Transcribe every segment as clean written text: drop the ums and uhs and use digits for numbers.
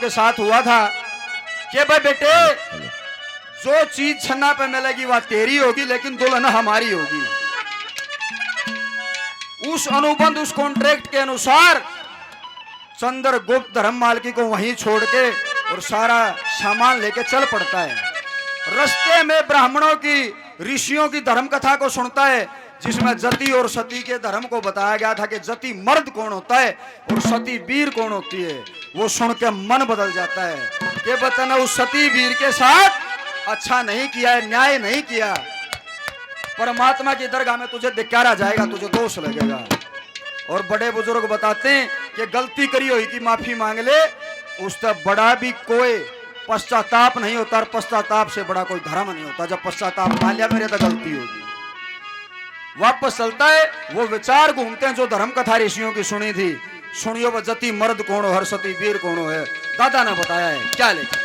के साथ हुआ था कि भाई बेटे जो चीज छन्ना पे मिलेगी वह तेरी होगी, लेकिन दुल्हन हमारी होगी। उस अनुबंध, उस कॉन्ट्रैक्ट के अनुसार चंद्रगुप्त धर्ममालकी को वहीं छोड़ के और सारा सामान लेके चल पड़ता है। रास्ते में ब्राह्मणों की, ऋषियों की धर्म कथा को सुनता है, जिसमें जति और सती के धर्म को बताया गया था कि जति मर्द कौन होता है और सती वीर कौन होती है। वो सुन के मन बदल जाता है कि बता उस सती वीर के साथ अच्छा नहीं किया है, न्याय नहीं किया, परमात्मा की दरगाह में तुझे धिक्कारा जाएगा, तुझे दोष लगेगा। और बड़े बुजुर्ग बताते हैं कि गलती करी हुई की माफी मांग ले, उससे बड़ा भी कोई पश्चाताप नहीं होता, और पश्चाताप से बड़ा कोई धर्म नहीं होता। जब पश्चाताप मान लिया मेरे तो गलती होगी, वापस चलता है। वो विचार घूमते हैं जो धर्म कथा ऋषियों की सुनी थी। सुनियो वह जति मर्द कौन हो, हर सती वीर कौन हो है। दादा ने बताया है क्या लिखा।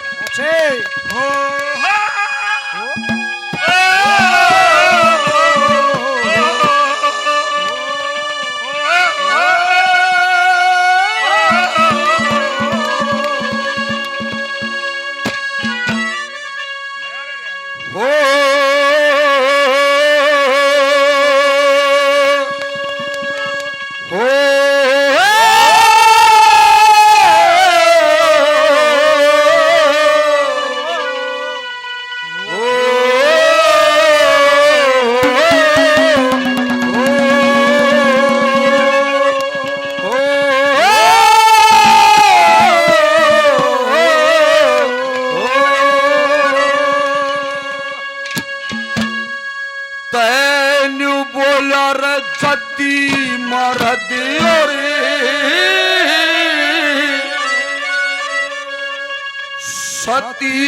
सती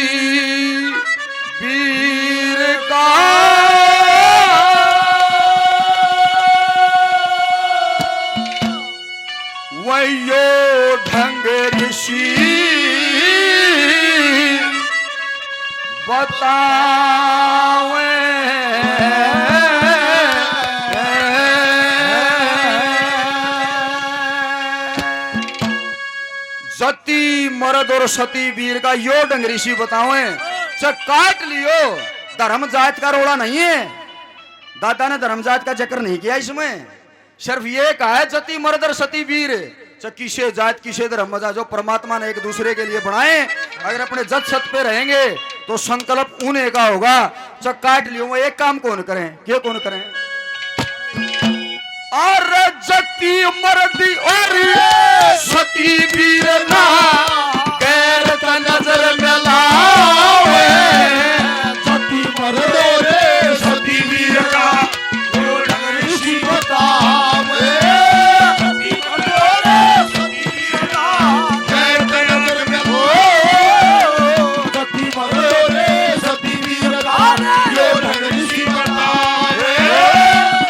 वीर का वयो ढंग ऋषि बतावे। सती मर्द और सती वीर का यो ढंग ऋषि बतावे। काट लियो, धर्म जात का रोड़ा नहीं है। दादा ने धर्म जात का जिक्र नहीं किया इसमें, सिर्फ ये कहा है जति मर्द और सती वीर। किसे जात किसे धर्म जो परमात्मा ने एक दूसरे के लिए बनाए, अगर अपने जत सत पे रहेंगे तो संकल्प उन्हें का होगा। काट लियो, वो एक काम कौन करें, क्या कौन करें। और जति मर्द और सती वीर ना गैर का नजर मिलावे। सती मर्द और सती वीर का यो ढंग ऋषि बतावे। सती मर्द और सती वीर का गैर का नजर मिलावे। सती मर्द और सती वीर का यो ढंग ऋषि बतावे।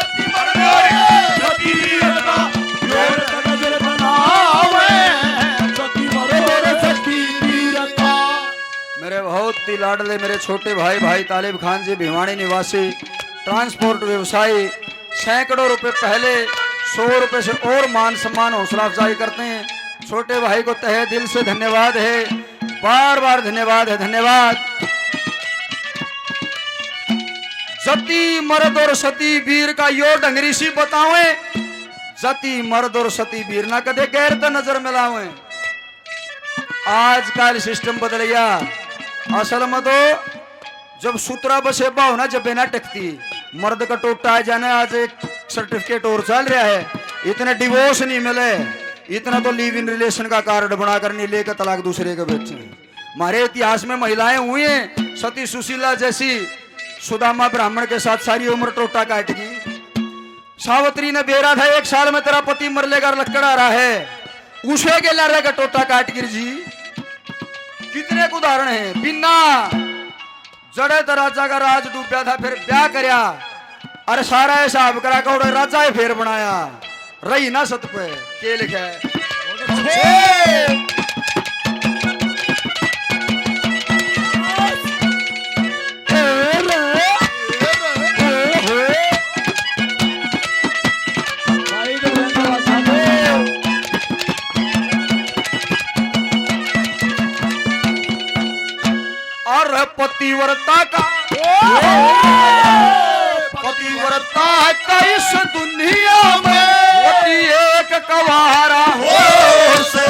सती मर्द और सती वीर का यो ढंग नजर बनावे। सती मर्द और सती वीर का। मेरे बहुत ही लाडले मेरे छोटे भाई भाई तालिब खान जी, भिवानी निवासी, ट्रांसपोर्ट व्यवसायी, सैकड़ों रुपए पहले 100 रुपए से और मान सम्मान हौसला अफजाई करते हैं। छोटे भाई को तहे दिल से धन्यवाद है, बार बार धन्यवाद है, धन्यवाद। जति मर्द और सती वीर का यो ढंग ऋषि बतावे। जति मर्द और सती वीर ना कदे गैर तो नजर मिलावे। आजकल सिस्टम बदल गया। असल में तो जब सूत्रा बसे भावना जब बिना टकती, मर्द का टोटा जाने आज एक सर्टिफिकेट और चल रहा है, इतने डिवोर्स नहीं मिले, इतना तो लिव इन रिलेशन का कार्ड बनाकर नहीं लेकर तलाक दूसरे के बच्चे। हमारे इतिहास में महिलाएं हुई हैं, सती सुशीला जैसी, सुदामा ब्राह्मण के साथ सारी उम्र टोटा काटेगी। सावित्री ने बेरा था 1 साल में तेरा पति मर लेगा, लकड़ा रहा है, उसे के ला रहेगा टोटा काट गिर जी। कितने उदाहरण हैं। बिना जड़े तो राजा का राज डूबा था, फिर ब्याह करया, अरे सारा हिसाब करा कौड़े राजा ही फेर बनाया, रही ना सत पे के लिखा है। और पतिव्रता का पतिव्रता का इस दुनिया में होती एक कवारा हो से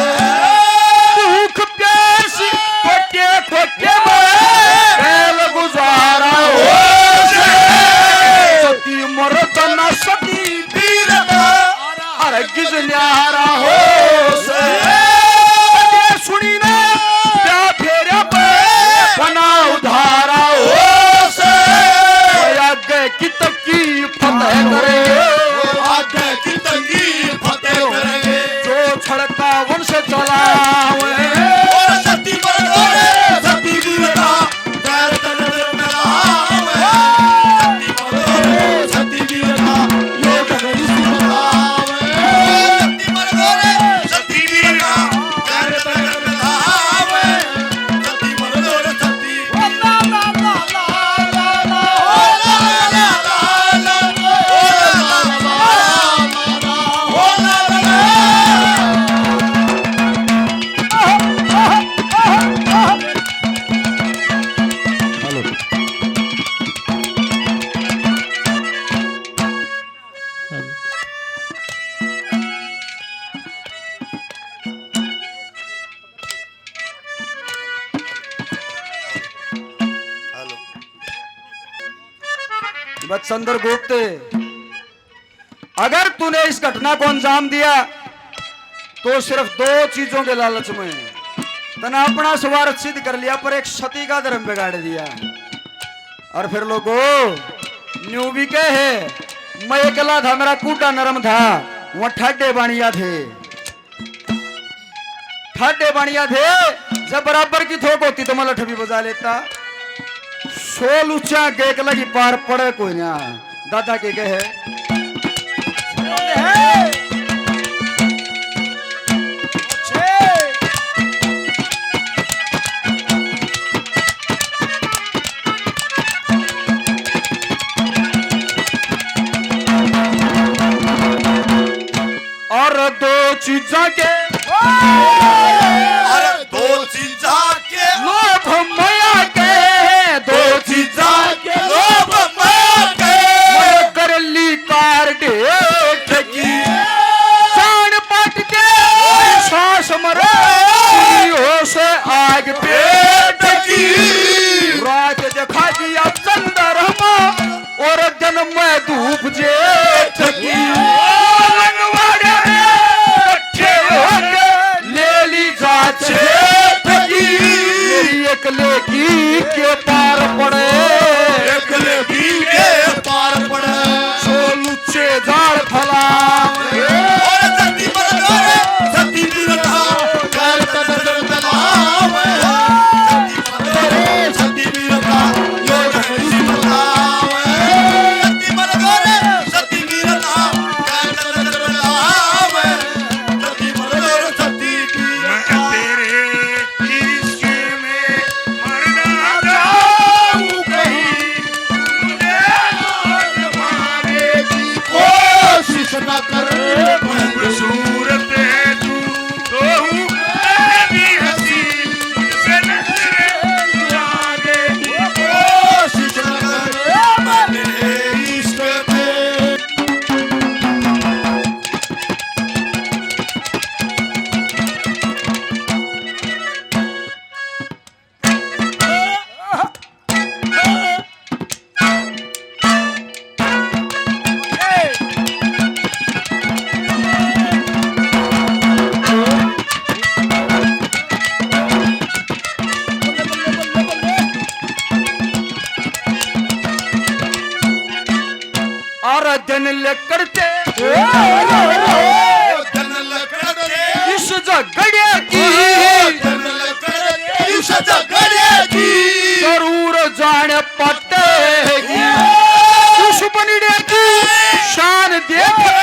भूख प्यास खोटे खोटे में गुजारा हो से सती मरद न सती वीर अरे गिज न्यारा हो से सुनी ना प्या फेरा पे बना उधारा हो से आगे की तकी फतेह करेंगे आगे की तंगी फतेह करेंगे जो छड़का वंश चला और सती बरदोरे सती वीरता गैर तन में आवे सती बरदोरे सती वीरता योग गई सुनावे सती बरदोरे सती वीरता गैर तन में आवे सती बरदोरे सती ला ला ला ला ला ला बस चंद्रगुप्त अगर तूने इस घटना को अंजाम दिया तो सिर्फ दो चीजों के लालच में तना अपना स्वार्थ सिद्ध कर लिया पर एक सती का धर्म बिगाड़ दिया। और फिर लोगों न्यू भी के है मैं अकेला था मेरा कूटा नरम था वहां ठाडे बाणिया थे जब बराबर की थोक होती तो मैं लठ भी बजा लेता। सोल ऊंचा गेक लगी पार पड़े कोई ना दादा के कहे और दो चीजा के अरे दो चीजा के लोभ माया के दो चीजा के लोभ माया के मैं कर ली कार डेट की जान पट के सांस मरे हो से आग पेट की रात देखा दिया चंद्रमा और जन्म में धूप जेठ की रंगवाड़े इकट्ठे होके ले ली जांच एकले की के पार पड़े एकले की के पार पड़े सो लुच्चे जाल फला और सती बरदोरे सती वीरता गैर तन में आवे सती बरदोरे सती वीरता योग गई सुनावे सती बरदोरे सती वीरता गैर तन में आवे सती बरदोरे सती वीरता तेरे इश्क में मरना जाऊं कहीं मुझे मौत मारे की कोशिश न कर खूबसूरत है तू तो हूँ मैं भी हंसी से नजरें चुरा देगी कोशिश न कर मेरे इश्क में और दिन लेकर के जनल करते इस झगड़े की जनल करते इस झगड़े की जरूर जाने पटेगी दुश्मनी की शान देख के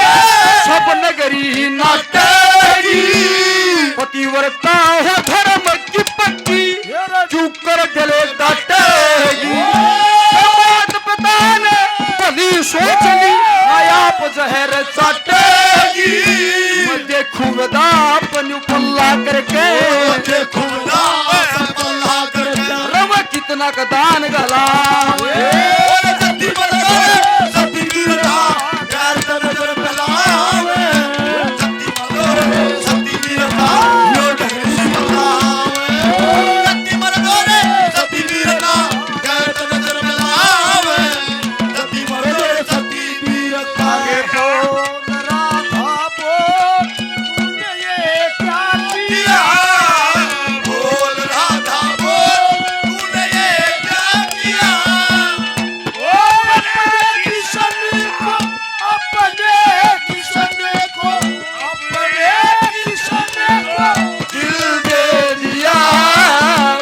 सब नगरी नाटेगी पतिव्रता है धर्म की पत्ती चूक कर गले काटेगी समाज पिता ने भली सोच ली आप जहर चाटेगी मैं देखूंगा अपनी पल्ला करके देखूंगा पल्ला करके रवा कितना सोना का दान गलावे। सती मरदोरे सती वीरता गैर का नजर फैलावे। सती मरदोरे सती वीरता यो ढंगरी बतावे। सती मरदोरे सती वीरता गैर का नजर फैलावे। सती मरदोरे सती वीरता आगे बोल राधा बोल, तूने ये क्या किया? बोल राधा बोल तूने ये क्या किया। अपने किशन को, अपने किशन को, अपने किशन को दिल दे दिया।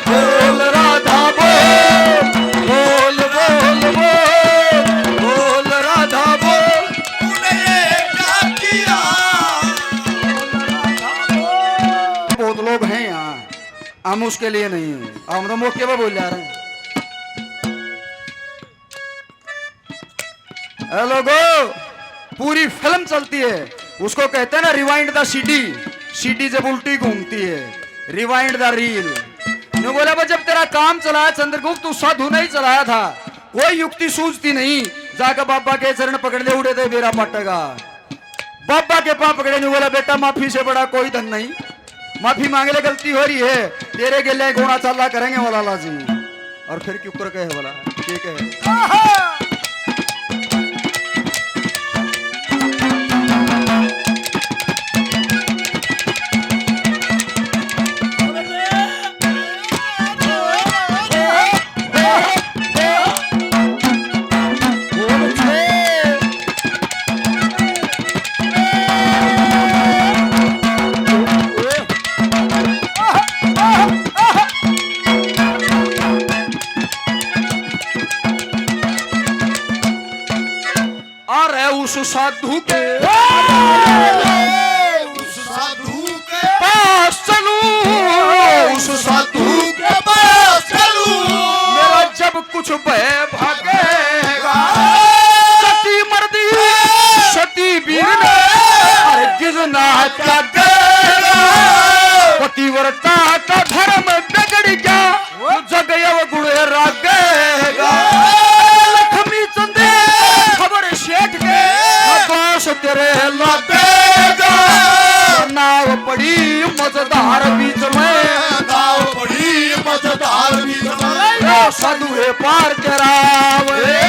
बोल राधा बोल, बोल बोल बोल, बोल राधा बोल, तूने ये क्या किया। बहुत लोग हैं यहाँ, हम उसके लिए नहीं हैं, हम तो मौके पर बोल जा रहे हैं। ए लोगो, पूरी फिल्म चलती है, उसको कहते हैं ना रिवाइंड द सीडी। सीडी जब उल्टी घूमती है, रिवाइंड द रील। ने बोला बा जब तेरा काम चलाया चंद्रगुप्त, तू साधु नहीं चलाया था, कोई युक्ति सूझती नहीं, जाकर बाबा के चरण पकड़ ले उड़े थे बेरा पटेगा। बाबा के पाँव पकड़े, ने बोला बेटा माफी से बड़ा कोई धन नहीं, माफी मांगे ले, गलती हो रही है, तेरे के लिए घोड़ा चाला करेंगे वाला लाजी। और फिर क्यों कर कहे बोला ठीक है। उस साधु के उस साधु के पास चलूं, उस साधु के पास चलूं। मेरा जब कुछ भय भागेगा। सती मर्दी सती वीर ने हरगिज ना त्यागेगा। पतिव्रता का धर्म बिगड़ गया, जग यव गुण रागेगा। लक्ष्मी चंदे खबर शेठ के, आकाश तेरे लगेगा। नाव पड़ी मजेदार बीच में, नाव पड़ी मजेदार बीच में, साधु है पार करावे।